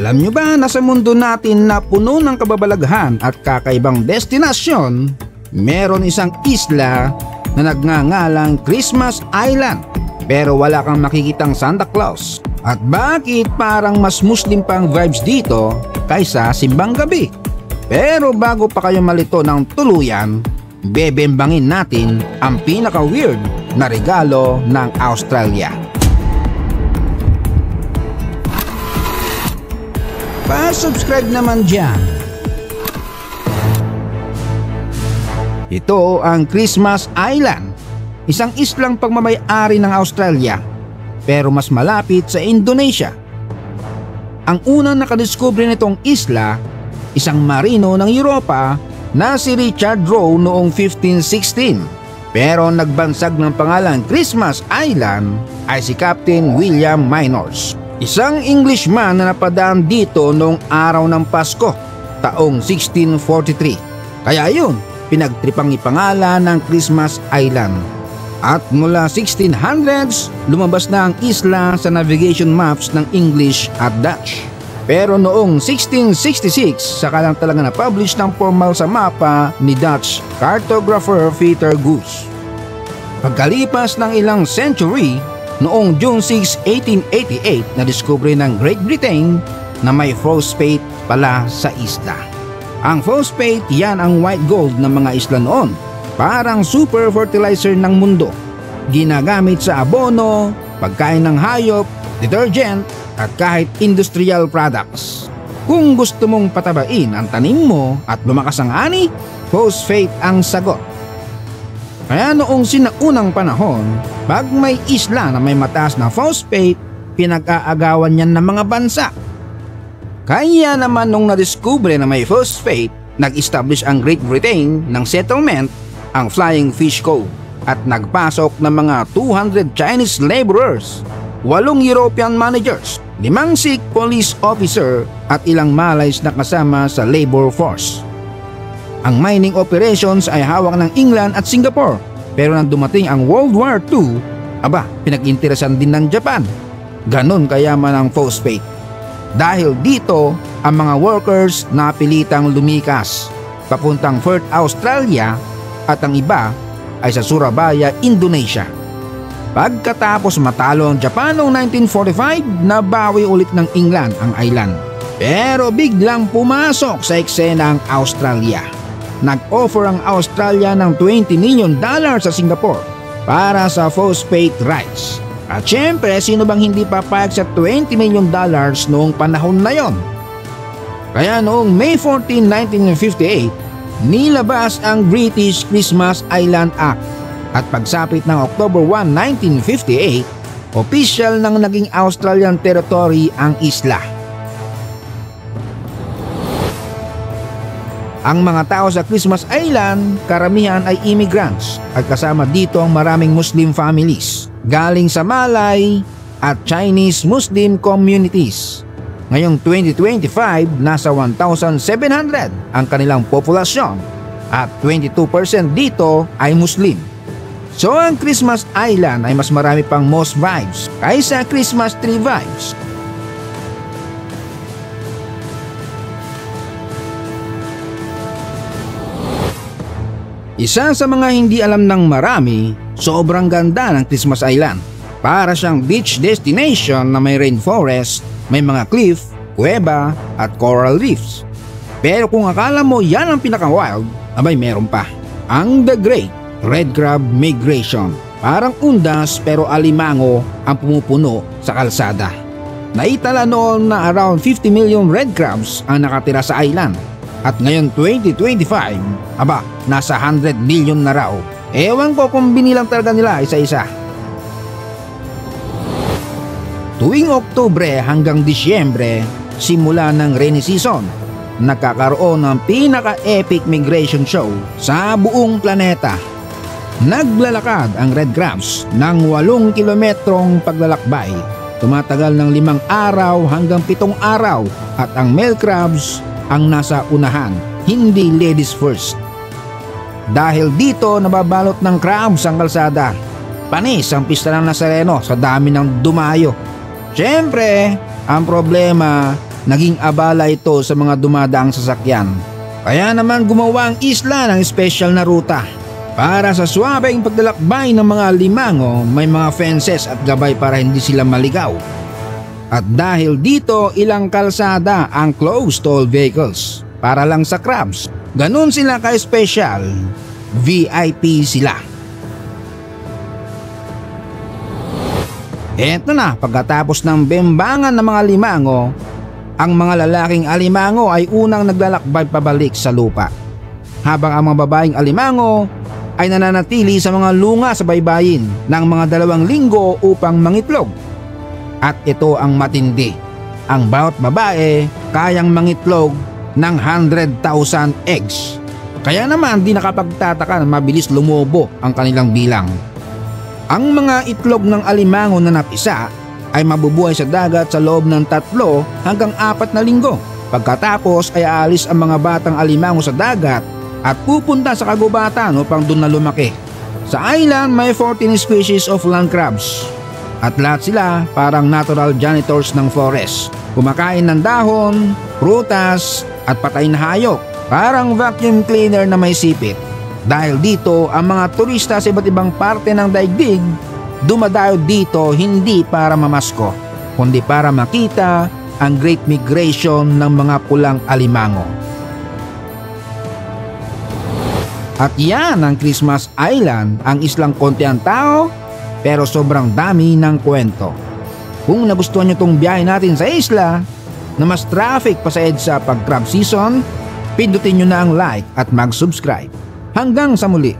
Alam nyo ba na sa mundo natin na puno ng kababalaghan at kakaibang destinasyon, meron isang isla na nagngangalang Christmas Island pero wala kang makikitang Santa Claus? At bakit parang mas Muslim pang vibes dito kaysa simbang gabi? Pero bago pa kayo malito ng tuluyan, bebembangin natin ang pinaka-weird na regalo ng Australia. Pa-subscribe naman dyan. Ito ang Christmas Island, isang islang pagmamay-ari ng Australia pero mas malapit sa Indonesia. Ang unang nakadiskubre nitong isla, isang marino ng Europa na si Richard Rowe noong 1516. Pero nagbansag ng pangalang Christmas Island ay si Captain William Mynors, isang Englishman na napadaan dito noong araw ng Pasko, taong 1643. Kaya yun, pinagtripang ipangalan ng Christmas Island. At mula 1600s, lumabas na ang isla sa navigation maps ng English at Dutch. Pero noong 1666, saka lang talaga na-publish ng formal sa mapa ni Dutch cartographer Peter Goose. Pagkalipas ng ilang century, noong June 6, 1888, na-discover ng Great Britain na may phosphate pala sa isla. Ang phosphate, yan ang white gold ng mga isla noon. Parang super fertilizer ng mundo. Ginagamit sa abono, pagkain ng hayop, detergent, at kahit industrial products. Kung gusto mong patabain ang tanim mo at lumakas ang ani, phosphate ang sagot. Kaya noong sinaunang panahon, pag may isla na may mataas na phosphate, pinag-aagawan yan ng mga bansa. Kaya naman nung nadiskubre na may phosphate, nag-establish ang Great Britain ng settlement, ang Flying Fish Cove, at nagpasok ng mga 200 Chinese laborers, 8 European managers, 5 Sikh police officer at ilang Malays na kasama sa labor force. Ang mining operations ay hawak ng England at Singapore, pero nang dumating ang World War II, pinag-interesan din ng Japan. Ganon kayaman ang phosphate. Dahil dito, ang mga workers napilitang lumikas papuntang Perth, Australia, at ang iba ay sa Surabaya, Indonesia. Pagkatapos matalo ang Japan noong 1945, nabawi ulit ng England ang island. Pero biglang pumasok sa eksena ang Australia. Nag-offer ang Australia ng $20 million sa Singapore para sa phosphate rights. At syempre, sino bang hindi papayag sa $20 million noong panahon na yon? Kaya noong May 14, 1958, nilabas ang British Christmas Island Act at pagsapit ng October 1, 1958, opisyal nang naging Australian territory ang isla. Ang mga tao sa Christmas Island, karamihan ay immigrants at kasama dito ang maraming Muslim families galing sa Malay at Chinese Muslim communities. Ngayong 2025, nasa 1,700 ang kanilang populasyon at 22% dito ay Muslim. So ang Christmas Island ay mas marami pang mosque vibes kaysa Christmas tree vibes. Isa sa mga hindi alam ng marami, sobrang ganda ng Christmas Island. Para siyang beach destination na may rainforest, may mga cliff, kuweba at coral reefs. Pero kung akala mo yan ang pinaka-wild, meron pa. Ang The Great Red Crab Migration. Parang undas pero alimango ang pumupuno sa kalsada. Naitala noon na around 50 million red crabs ang nakatira sa island. At ngayon 2025, nasa 100 million na raw. Ewan ko kung binilang talaga nila isa-isa. Tuwing Oktubre hanggang Disyembre, simula ng rainy season, nagkakaroon ng pinaka-epic migration show sa buong planeta. Naglalakad ang red crabs ng 8 kilometrong paglalakbay. Tumatagal ng 5 araw hanggang 7 araw at ang male crabs ang nasa unahan, hindi ladies first. Dahil dito nababalot ng crabs ang kalsada. Panis ang pista ng Nazareno sa dami ng dumayo. Siyempre, ang problema, naging abala ito sa mga dumadaang sasakyan. Kaya naman gumawa ang isla ng espesyal na ruta. Para sa suwabeng paglalakbay ng mga alimango, may mga fences at gabay para hindi sila maligaw. At dahil dito, ilang kalsada ang closed to all vehicles para lang sa crabs. Ganun sila ka-special, VIP sila. Eto na, pagkatapos ng bembangan ng mga alimango, ang mga lalaking alimango ay unang naglalakbay pabalik sa lupa. Habang ang mga babaeng alimango ay nananatili sa mga lunga sa baybayin ng mga 2 linggo upang mangitlog. At ito ang matindi. Ang bawat babae kayang mangitlog ng 100,000 eggs. Kaya naman di nakapagtataka na mabilis lumobo ang kanilang bilang. Ang mga itlog ng alimango na napisa ay mabubuhay sa dagat sa loob ng 3 hanggang 4 na linggo. Pagkatapos ay aalis ang mga batang alimango sa dagat at pupunta sa kagubatan upang doon na lumaki. Sa island may 14 species of land crabs at lahat sila parang natural janitors ng forest. Kumakain ng dahon, prutas at patay na hayop, parang vacuum cleaner na may sipit. Dahil dito ang mga turista sa iba't ibang parte ng daigdig dumadayo dito hindi para mamasko, kundi para makita ang Great Migration ng mga pulang alimango. At yan ang Christmas Island, ang islang konti ang tao pero sobrang dami ng kwento. Kung nagustuhan nyo tong biyahe natin sa isla na mas traffic pa sa EDSA pag crab season, pindutin nyo na ang like at mag-subscribe. Hanggang sa muli!